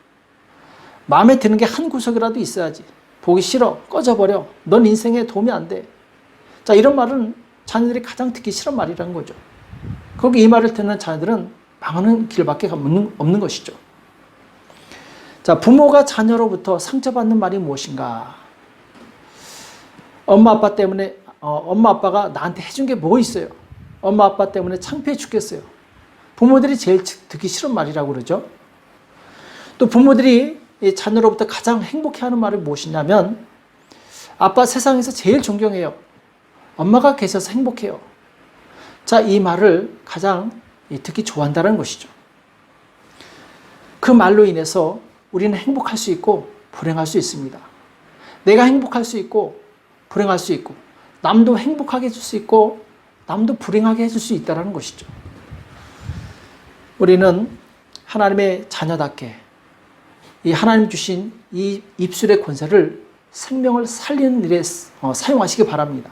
마음에 드는 게 한 구석이라도 있어야지. 보기 싫어. 꺼져버려. 넌 인생에 도움이 안 돼. 자, 이런 말은 자녀들이 가장 듣기 싫은 말이라는 거죠. 거기 이 말을 듣는 자녀들은 망하는 길밖에 없는 것이죠. 자, 부모가 자녀로부터 상처받는 말이 무엇인가? 엄마 아빠가 나한테 해준 게 뭐 있어요? 엄마 아빠 때문에 창피해 죽겠어요. 부모들이 제일 듣기 싫은 말이라고 그러죠. 또 부모들이 자녀로부터 가장 행복해하는 말이 무엇이냐면 아빠 세상에서 제일 존경해요. 엄마가 계셔서 행복해요. 자, 이 말을 가장 듣기 좋아한다는 것이죠. 그 말로 인해서 우리는 행복할 수 있고 불행할 수 있습니다. 내가 행복할 수 있고 불행할 수 있고 남도 행복하게 해줄 수 있고 남도 불행하게 해줄 수 있다는 것이죠. 우리는 하나님의 자녀답게 이 하나님 주신 이 입술의 권세를 생명을 살리는 일에 사용하시기 바랍니다.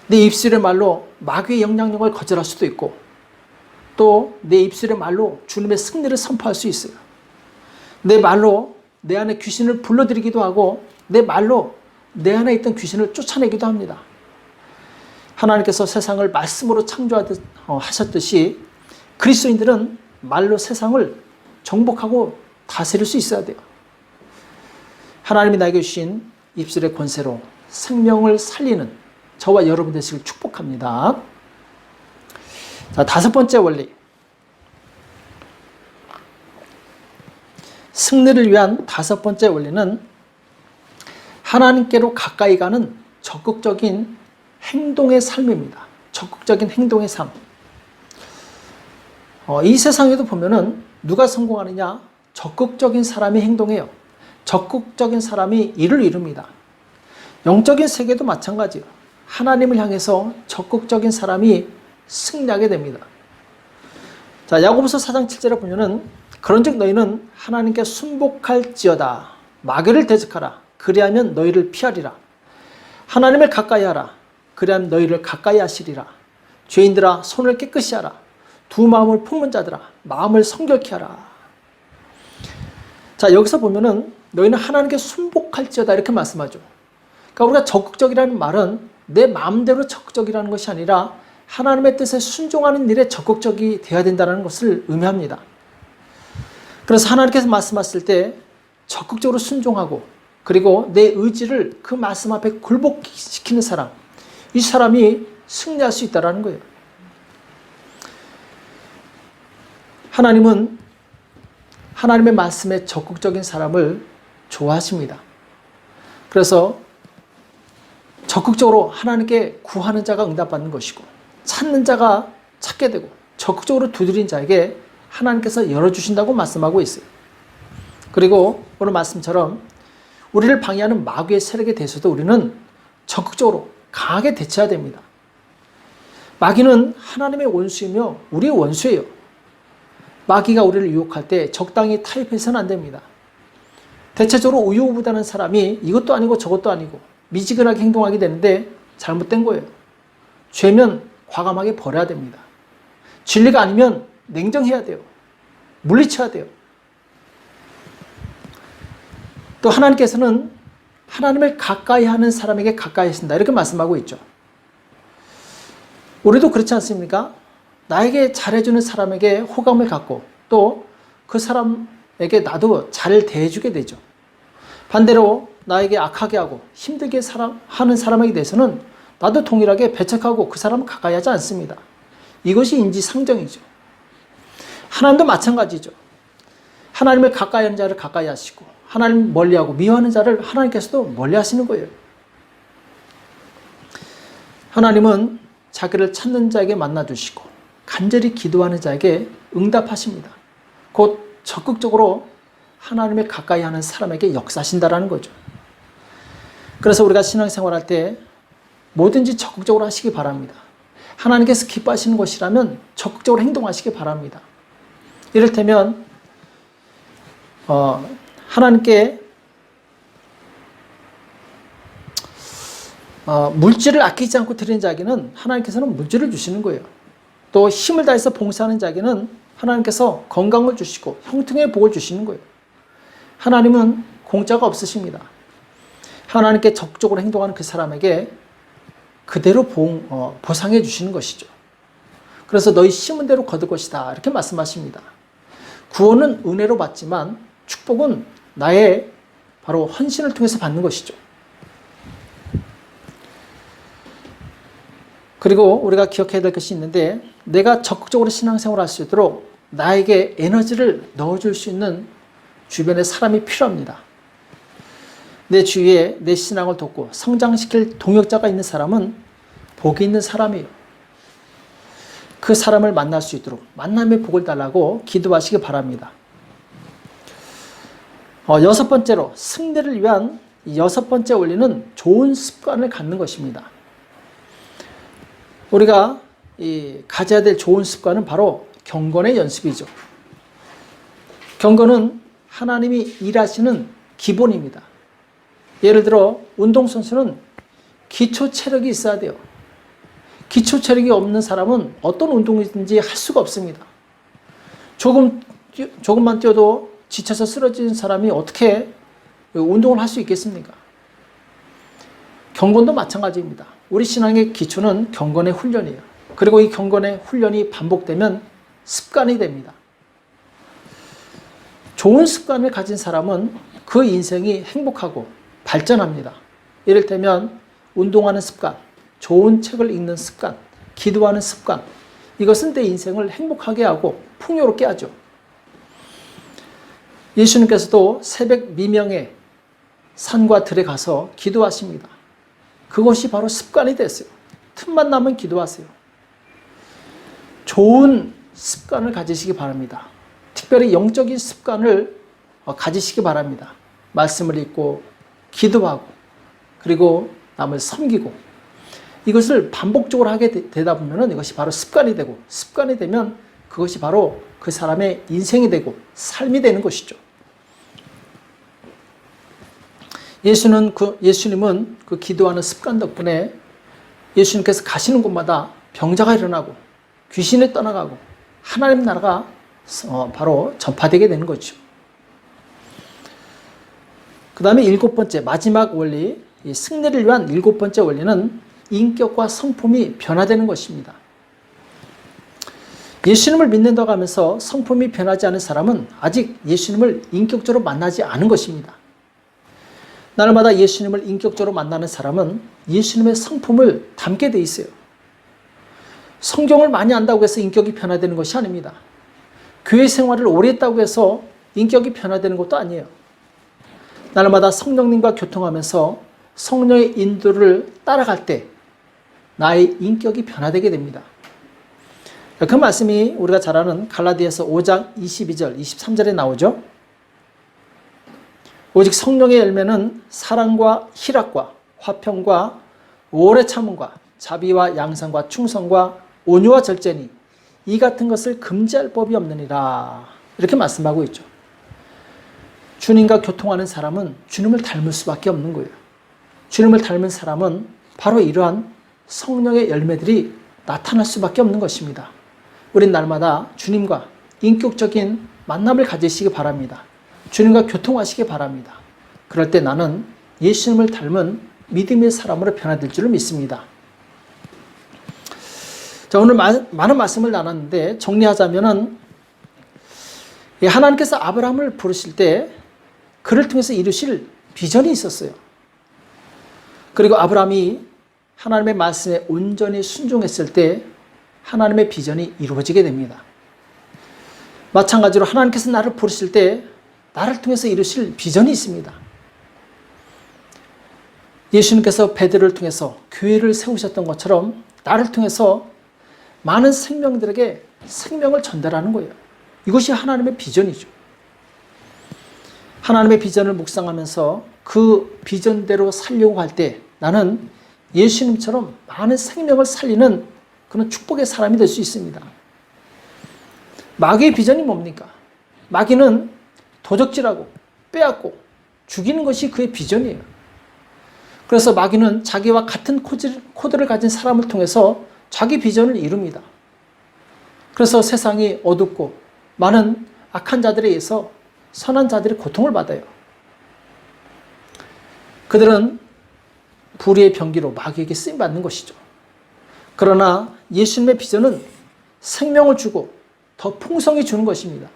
내 입술의 말로 마귀의 영향력을 거절할 수도 있고 또 내 입술의 말로 주님의 승리를 선포할 수 있어요. 내 말로 내 안에 귀신을 불러들이기도 하고 내 말로 내 안에 있던 귀신을 쫓아내기도 합니다. 하나님께서 세상을 말씀으로 창조하셨듯이 그리스도인들은 말로 세상을 정복하고 다스릴 수 있어야 돼요. 하나님이 나에게 주신 입술의 권세로 생명을 살리는 저와 여러분 되시길 축복합니다. 자, 다섯 번째 원리. 승리를 위한 다섯 번째 원리는 하나님께로 가까이 가는 적극적인 행동의 삶입니다. 적극적인 행동의 삶. 이 세상에도 보면은 누가 성공하느냐? 적극적인 사람이 행동해요. 적극적인 사람이 일을 이룹니다. 영적인 세계도 마찬가지예요. 하나님을 향해서 적극적인 사람이 승리하게 됩니다. 자, 야고보서 4장 7절에 보면은 그런즉 너희는 하나님께 순복할지어다. 마귀를 대적하라. 그리하면 너희를 피하리라. 하나님을 가까이 하라. 그리하면 너희를 가까이 하시리라. 죄인들아 손을 깨끗이 하라. 두 마음을 품은 자들아 마음을 성결케 하라. 자, 여기서 보면은 너희는 하나님께 순복할지어다 이렇게 말씀하죠. 그러니까 우리가 적극적이라는 말은 내 마음대로 적극적이라는 것이 아니라 하나님의 뜻에 순종하는 일에 적극적이 되어야 된다는 것을 의미합니다. 그래서 하나님께서 말씀하실 때 적극적으로 순종하고 그리고 내 의지를 그 말씀 앞에 굴복시키는 사람, 이 사람이 승리할 수 있다는 거예요. 하나님은 하나님의 말씀에 적극적인 사람을 좋아하십니다. 그래서 적극적으로 하나님께 구하는 자가 응답받는 것이고 찾는 자가 찾게 되고 적극적으로 두드린 자에게 하나님께서 열어주신다고 말씀하고 있어요. 그리고 오늘 말씀처럼 우리를 방해하는 마귀의 세력에 대해서도 우리는 적극적으로 강하게 대처해야 됩니다. 마귀는 하나님의 원수이며 우리의 원수예요. 마귀가 우리를 유혹할 때 적당히 타협해서는 안 됩니다. 대체적으로 우유부단한 사람이 이것도 아니고 저것도 아니고 미지근하게 행동하게 되는데 잘못된 거예요. 죄면 과감하게 버려야 됩니다. 진리가 아니면 냉정해야 돼요. 물리쳐야 돼요. 또 하나님께서는 하나님을 가까이 하는 사람에게 가까이 하신다 이렇게 말씀하고 있죠. 우리도 그렇지 않습니까? 나에게 잘해주는 사람에게 호감을 갖고 또 그 사람에게 나도 잘 대해주게 되죠. 반대로 나에게 악하게 하고 힘들게 하는 사람에게 대해서는 나도 동일하게 배척하고 그 사람을 가까이 하지 않습니다. 이것이 인지상정이죠. 하나님도 마찬가지죠. 하나님을 가까이 하는 자를 가까이 하시고 하나님 멀리하고 미워하는 자를 하나님께서도 멀리 하시는 거예요. 하나님은 자기를 찾는 자에게 만나주시고 간절히 기도하는 자에게 응답하십니다. 곧 적극적으로 하나님을 가까이 하는 사람에게 역사하신다는 거죠. 그래서 우리가 신앙생활할 때 뭐든지 적극적으로 하시기 바랍니다. 하나님께서 기뻐하시는 것이라면 적극적으로 행동하시기 바랍니다. 이를테면 하나님께 물질을 아끼지 않고 드리는 자에게는 하나님께서는 물질을 주시는 거예요. 또 힘을 다해서 봉사하는 자에게는 하나님께서 건강을 주시고 형통의 복을 주시는 거예요. 하나님은 공짜가 없으십니다. 하나님께 적극적으로 행동하는 그 사람에게 그대로 보상해 주시는 것이죠. 그래서 너희 심은 대로 거둘 것이다 이렇게 말씀하십니다. 구원은 은혜로 받지만 축복은 나의 바로 헌신을 통해서 받는 것이죠. 그리고 우리가 기억해야 될 것이 있는데 내가 적극적으로 신앙생활을 할 수 있도록 나에게 에너지를 넣어줄 수 있는 주변에 사람이 필요합니다. 내 주위에 내 신앙을 돕고 성장시킬 동역자가 있는 사람은 복이 있는 사람이에요. 그 사람을 만날 수 있도록 만남의 복을 달라고 기도하시기 바랍니다. 여섯 번째로 승리를 위한 여섯 번째 원리는 좋은 습관을 갖는 것입니다. 우리가 가져야 될 좋은 습관은 바로 경건의 연습이죠. 경건은 하나님이 일하시는 기본입니다. 예를 들어 운동선수는 기초 체력이 있어야 돼요. 기초 체력이 없는 사람은 어떤 운동이든지 할 수가 없습니다. 조금만 뛰어도 지쳐서 쓰러진 사람이 어떻게 운동을 할 수 있겠습니까? 경건도 마찬가지입니다. 우리 신앙의 기초는 경건의 훈련이에요. 그리고 이 경건의 훈련이 반복되면 습관이 됩니다. 좋은 습관을 가진 사람은 그 인생이 행복하고 발전합니다. 이를테면 운동하는 습관, 좋은 책을 읽는 습관, 기도하는 습관, 이것은 내 인생을 행복하게 하고 풍요롭게 하죠. 예수님께서도 새벽 미명에 산과 들에 가서 기도하십니다. 그것이 바로 습관이 됐어요. 틈만 나면 기도하세요. 좋은 습관을 가지시기 바랍니다. 특별히 영적인 습관을 가지시기 바랍니다. 말씀을 읽고 기도하고 그리고 남을 섬기고 이것을 반복적으로 하게 되다 보면 이것이 바로 습관이 되고 습관이 되면 그것이 바로 그 사람의 인생이 되고 삶이 되는 것이죠. 예수님은 그 기도하는 습관 덕분에 예수님께서 가시는 곳마다 병자가 일어나고 귀신이 떠나가고 하나님 나라가 바로 전파되게 되는 거죠. 그 다음에 7번째 마지막 원리, 이 승리를 위한 7번째 원리는 인격과 성품이 변화되는 것입니다. 예수님을 믿는다고 하면서 성품이 변하지 않은 사람은 아직 예수님을 인격적으로 만나지 않은 것입니다. 날마다 예수님을 인격적으로 만나는 사람은 예수님의 성품을 담게 돼 있어요. 성경을 많이 안다고 해서 인격이 변화되는 것이 아닙니다. 교회 생활을 오래 했다고 해서 인격이 변화되는 것도 아니에요. 날마다 성령님과 교통하면서 성령의 인도를 따라갈 때 나의 인격이 변화되게 됩니다. 그 말씀이 우리가 잘 아는 갈라디아서 5장 22절, 23절에 나오죠. 오직 성령의 열매는 사랑과 희락과 화평과 오래 참음과 자비와 양상과 충성과 온유와 절제니 이 같은 것을 금지할 법이 없느니라. 이렇게 말씀하고 있죠. 주님과 교통하는 사람은 주님을 닮을 수밖에 없는 거예요. 주님을 닮은 사람은 바로 이러한 성령의 열매들이 나타날 수밖에 없는 것입니다. 우린 날마다 주님과 인격적인 만남을 가지시기 바랍니다. 주님과 교통하시기 바랍니다. 그럴 때 나는 예수님을 닮은 믿음의 사람으로 변화될 줄을 믿습니다. 자, 오늘 많은 말씀을 나눴는데 정리하자면은 하나님께서 아브라함을 부르실 때 그를 통해서 이루실 비전이 있었어요. 그리고 아브라함이 하나님의 말씀에 온전히 순종했을 때 하나님의 비전이 이루어지게 됩니다. 마찬가지로 하나님께서 나를 부르실 때 나를 통해서 이루실 비전이 있습니다. 예수님께서 베드로를 통해서 교회를 세우셨던 것처럼 나를 통해서 많은 생명들에게 생명을 전달하는 거예요. 이것이 하나님의 비전이죠. 하나님의 비전을 묵상하면서 그 비전대로 살려고 할 때 나는 예수님처럼 많은 생명을 살리는 그런 축복의 사람이 될 수 있습니다. 마귀의 비전이 뭡니까? 마귀는 도적질하고 빼앗고 죽이는 것이 그의 비전이에요. 그래서 마귀는 자기와 같은 코드를 가진 사람을 통해서 자기 비전을 이룹니다. 그래서 세상이 어둡고 많은 악한 자들에 의해서 선한 자들이 고통을 받아요. 그들은 불의의 병기로 마귀에게 쓰임받는 것이죠. 그러나 예수님의 비전은 생명을 주고 더 풍성히 주는 것입니다.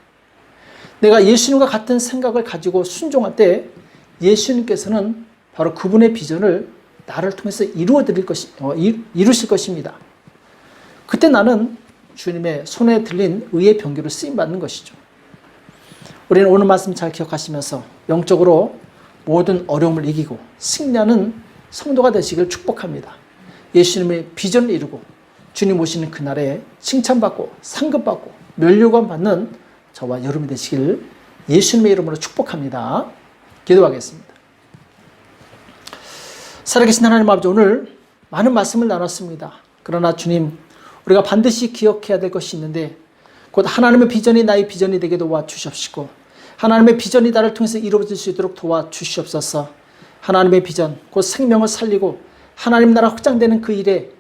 내가 예수님과 같은 생각을 가지고 순종할 때 예수님께서는 바로 그분의 비전을 나를 통해서 이루실 것입니다. 그때 나는 주님의 손에 들린 의의 병기로 쓰임받는 것이죠. 우리는 오늘 말씀 잘 기억하시면서 영적으로 모든 어려움을 이기고 승리하는 성도가 되시길 축복합니다. 예수님의 비전을 이루고 주님 오시는 그날에 칭찬받고 상급받고 면류관 받는 저와 여러분이 되시길 예수님의 이름으로 축복합니다. 기도하겠습니다. 살아계신 하나님 아버지, 오늘 많은 말씀을 나눴습니다. 그러나 주님, 우리가 반드시 기억해야 될 것이 있는데 곧 하나님의 비전이 나의 비전이 되게 도와주시옵시고 하나님의 비전이 나를 통해서 이루어질 수 있도록 도와주시옵소서. 하나님의 비전, 곧 생명을 살리고 하나님 나라 확장되는 그 일에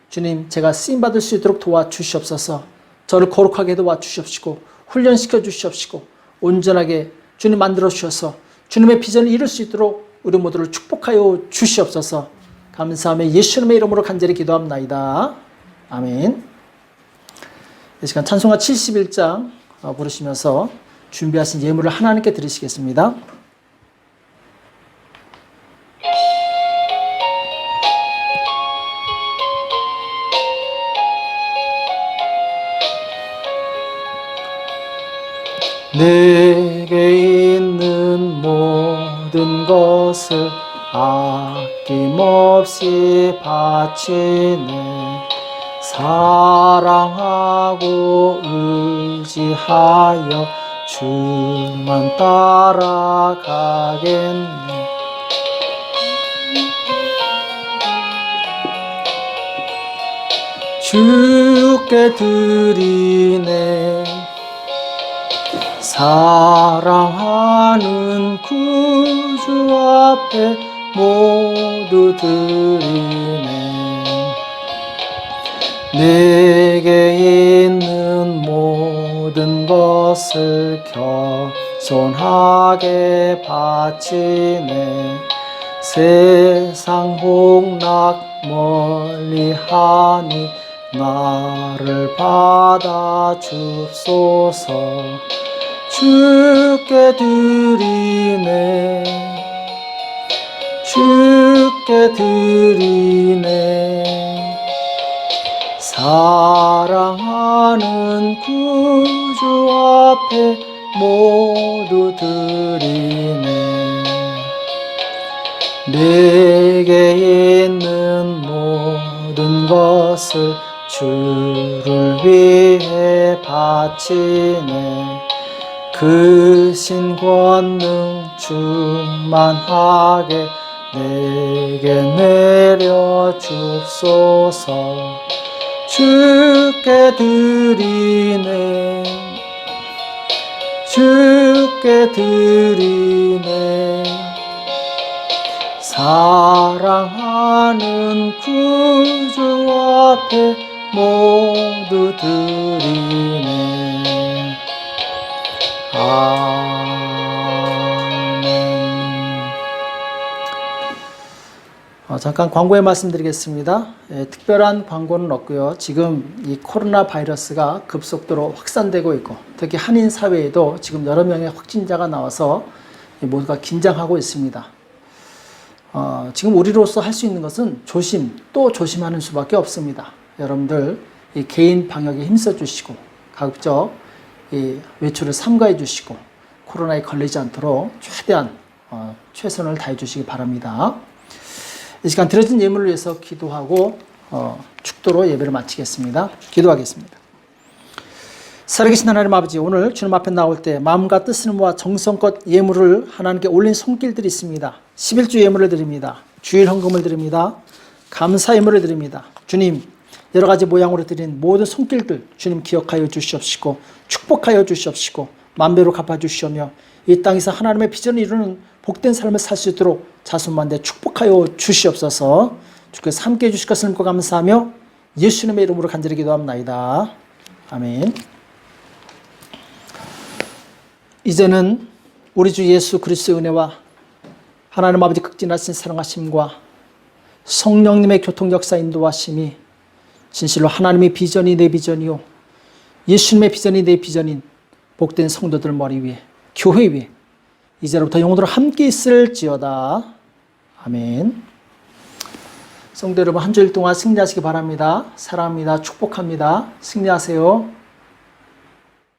주님, 제가 쓰임받을 수 있도록 도와주시옵소서. 저를 거룩하게 도와주시옵시고 훈련시켜 주시옵시고 온전하게 주님 만들어 주셔서 주님의 비전을 이룰 수 있도록 우리 모두를 축복하여 주시옵소서. 감사하며 예수님의 이름으로 간절히 기도합나이다. 아멘. 이 시간 찬송가 71장 부르시면서 준비하신 예물을 하나님께 드리시겠습니다. 내게 있는 모든 것을 아낌없이 바치네. 사랑하고 의지하여 주만 따라가겠네. 주께 드리네. 사랑하는 구주 앞에 모두 드리네. 내게 있는 모든 것을 겸손하게 바치네. 세상 복락 멀리하니 나를 받아 줍소서. 주께 드리네. 주께 드리네. 사랑하는 구주 앞에 모두 드리네. 내게 있는 모든 것을 주를 위해 바치네. 그 신 권능 충만하게 내게 내려 줍소서. 주께 드리네. 주께 드리네. 사랑하는 구주 앞에 모두 드리네. 아멘. 잠깐 광고에 말씀드리겠습니다. 특별한 광고는 없고요. 지금 이 코로나 바이러스가 급속도로 확산되고 있고, 특히 한인 사회에도 지금 여러 명의 확진자가 나와서 모두가 긴장하고 있습니다. 지금 우리로서 할 수 있는 것은 조심 또 조심하는 수밖에 없습니다. 여러분들 이 개인 방역에 힘써 주시고, 가급적 이 외출을 삼가해 주시고, 코로나에 걸리지 않도록 최대한 최선을 다해 주시기 바랍니다. 이 시간 드려진 예물을 위해서 기도하고 축도로 예배를 마치겠습니다. 기도하겠습니다. 살아계신 하나님 아버지, 오늘 주님 앞에 나올 때 마음과 뜻을 모아 정성껏 예물을 하나님께 올린 손길들이 있습니다. 11주 예물을 드립니다. 주일 헌금을 드립니다. 감사 예물을 드립니다. 주님, 여러 가지 모양으로 드린 모든 손길들 주님 기억하여 주시옵시고 축복하여 주시옵시고 만배로 갚아주시오며 이 땅에서 하나님의 비전을 이루는 복된 삶을 살 수 있도록 자손만대 축복하여 주시옵소서. 주께서 함께해 주실 것을 믿고 감사하며 예수님의 이름으로 간절히 기도합나이다. 아멘. 이제는 우리 주 예수 그리스도의 은혜와 하나님 아버지 극진하신 사랑하심과 성령님의 교통 역사 인도하심이 진실로 하나님의 비전이 내 비전이요 예수님의 비전이 내 비전인 복된 성도들 머리 위에 교회 위에 이제로부터 영원토록 함께 있을지어다. 아멘. 성도 여러분, 한 주일 동안 승리하시기 바랍니다. 사랑합니다. 축복합니다. 승리하세요.